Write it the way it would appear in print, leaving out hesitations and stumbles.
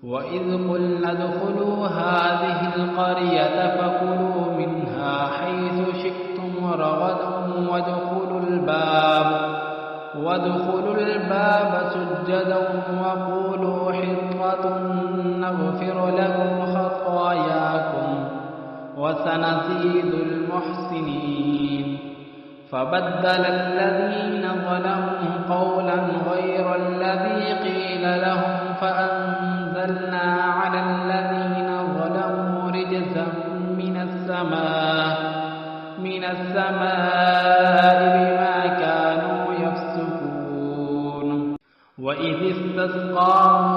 وإذ قلنا ادخلوا هذه القرية فكلوا منها حيث شئتم رغدا وادخلوا الباب سجدا وقولوا حطة نغفر لكم خطاياكم وسنزيد المحسنين. فبدل الذين ظلموا قولا غير الذي قيل لهم فأنزلنا على الذين ظلموا رجزا من السماء بما كانوا يفسقون. وإذ استسقى